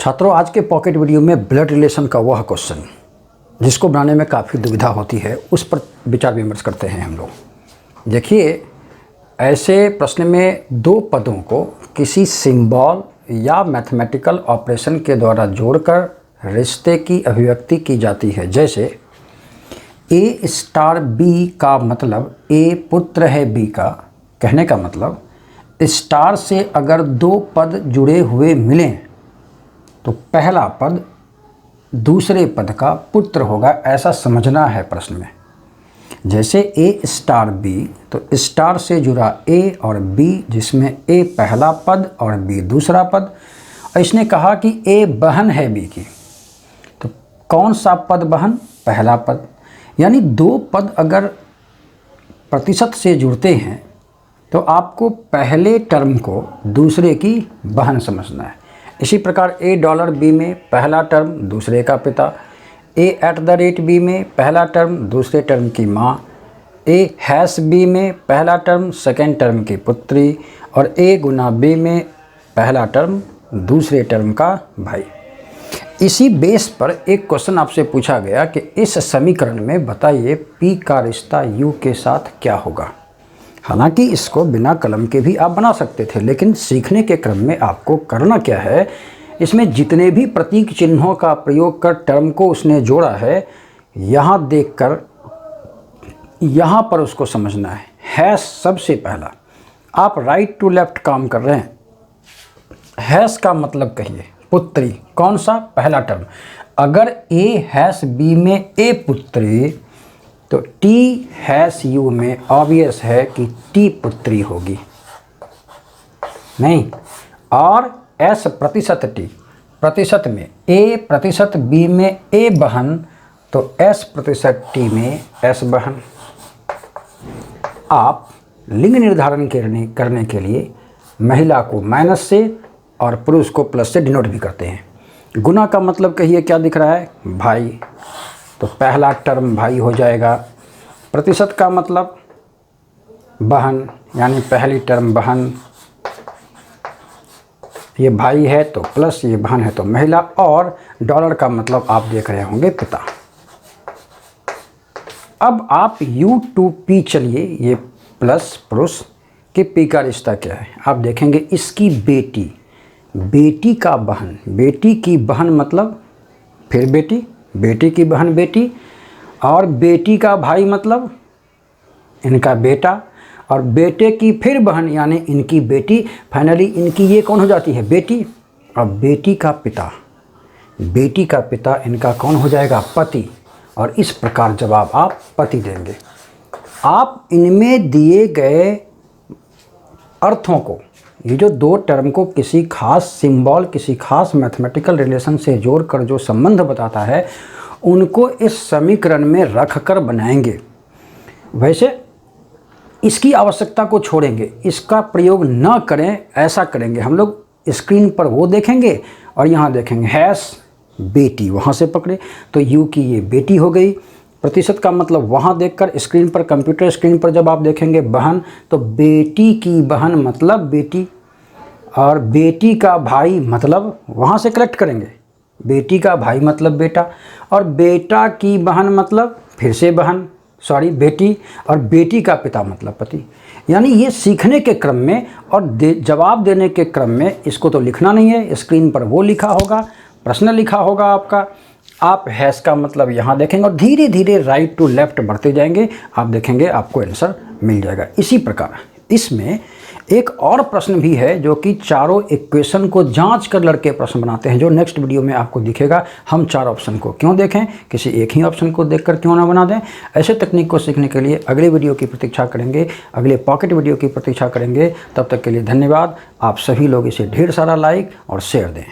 छात्रों, आज के पॉकेट वीडियो में ब्लड रिलेशन का वह क्वेश्चन जिसको बनाने में काफ़ी दुविधा होती है, उस पर विचार विमर्श करते हैं हम लोग। देखिए, ऐसे प्रश्न में दो पदों को किसी सिंबल या मैथमेटिकल ऑपरेशन के द्वारा जोड़कर रिश्ते की अभिव्यक्ति की जाती है। जैसे ए स्टार बी का मतलब ए पुत्र है बी का, कहने का मतलब स्टार से अगर दो पद जुड़े हुए मिलें तो पहला पद दूसरे पद का पुत्र होगा, ऐसा समझना है प्रश्न में। जैसे ए स्टार बी, तो स्टार से जुड़ा ए और बी, जिसमें ए पहला पद और बी दूसरा पद। और इसने कहा कि ए बहन है बी की, तो कौन सा पद बहन? पहला पद। यानी दो पद अगर प्रतिशत से जुड़ते हैं तो आपको पहले टर्म को दूसरे की बहन समझना है। इसी प्रकार ए डॉलर बी में पहला टर्म दूसरे का पिता, ए एट द रेट बी में पहला टर्म दूसरे टर्म की माँ, ए हैश बी में पहला टर्म सेकेंड टर्म की पुत्री, और ए गुना बी में पहला टर्म दूसरे टर्म का भाई। इसी बेस पर एक क्वेश्चन आपसे पूछा गया कि इस समीकरण में बताइए पी का रिश्ता यू के साथ क्या होगा। हालांकि इसको बिना कलम के भी आप बना सकते थे, लेकिन सीखने के क्रम में आपको करना क्या है, इसमें जितने भी प्रतीक चिन्हों का प्रयोग कर टर्म को उसने जोड़ा है, यहाँ देखकर यहाँ पर उसको समझना है। हैश सबसे पहला, आप राइट टू लेफ्ट काम कर रहे हैं। हैश का मतलब कहिए पुत्री, कौन सा? पहला टर्म। अगर ए हैश बी में ए पुत्री, तो टी हैश यू में ऑब्वियस है कि टी पुत्री होगी, नहीं? और एस प्रतिशत टी, प्रतिशत में ए प्रतिशत बी में ए बहन, तो एस प्रतिशत टी में एस बहन। आप लिंग निर्धारण करने के लिए महिला को माइनस से और पुरुष को प्लस से डिनोट भी करते हैं। गुना का मतलब कहिए क्या दिख रहा है? भाई, तो पहला टर्म भाई हो जाएगा। प्रतिशत का मतलब बहन, यानी पहली टर्म बहन, ये भाई है तो प्लस, ये बहन है तो महिला। और डॉलर का मतलब आप देख रहे होंगे पिता। अब आप यू टू पी चलिए, ये प्लस पुरुष के पी का रिश्ता क्या है आप देखेंगे। इसकी बेटी, बेटी का बहन, बेटी की बहन मतलब फिर बेटी, बेटी की बहन बेटी, और बेटी का भाई मतलब इनका बेटा, और बेटे की फिर बहन यानी इनकी बेटी। फाइनली इनकी ये कौन हो जाती है? बेटी। और बेटी का पिता, बेटी का पिता इनका कौन हो जाएगा? पति। और इस प्रकार जवाब आप पति देंगे। आप इनमें दिए गए अर्थों को, ये जो दो टर्म को किसी खास सिंबल, किसी खास मैथमेटिकल रिलेशन से जोड़कर जो संबंध बताता है, उनको इस समीकरण में रखकर बनाएंगे। वैसे इसकी आवश्यकता को छोड़ेंगे, इसका प्रयोग न करें, ऐसा करेंगे हम लोग। स्क्रीन पर वो देखेंगे और यहाँ देखेंगे हैश बेटी, वहाँ से पकड़े तो यू की ये बेटी हो गई। प्रतिशत का मतलब वहाँ देखकर स्क्रीन पर, कंप्यूटर स्क्रीन पर जब आप देखेंगे बहन, तो बेटी की बहन मतलब बेटी, और बेटी का भाई मतलब वहाँ से कलेक्ट करेंगे, बेटी का भाई मतलब बेटा, और बेटा की बहन मतलब फिर से बहन, सॉरी बेटी, और बेटी का पिता मतलब पति। यानी ये सीखने के क्रम में और जवाब देने के क्रम में, इसको तो लिखना नहीं है, स्क्रीन पर वो लिखा होगा, प्रश्न लिखा होगा आपका। आप हैश का मतलब यहाँ देखेंगे और धीरे धीरे राइट टू लेफ्ट बढ़ते जाएंगे, आप देखेंगे आपको आंसर मिल जाएगा। इसी प्रकार इसमें एक और प्रश्न भी है जो कि चारों इक्वेशन को जांच कर लड़के प्रश्न बनाते हैं, जो नेक्स्ट वीडियो में आपको दिखेगा। हम चार ऑप्शन को क्यों देखें, किसी एक ही ऑप्शन को देखकर क्यों ना बना दें। ऐसे तकनीक को सीखने के लिए अगले वीडियो की प्रतीक्षा करेंगे, अगले पॉकेट वीडियो की प्रतीक्षा करेंगे। तब तक के लिए धन्यवाद। आप सभी लोग इसे ढेर सारा लाइक और शेयर दें।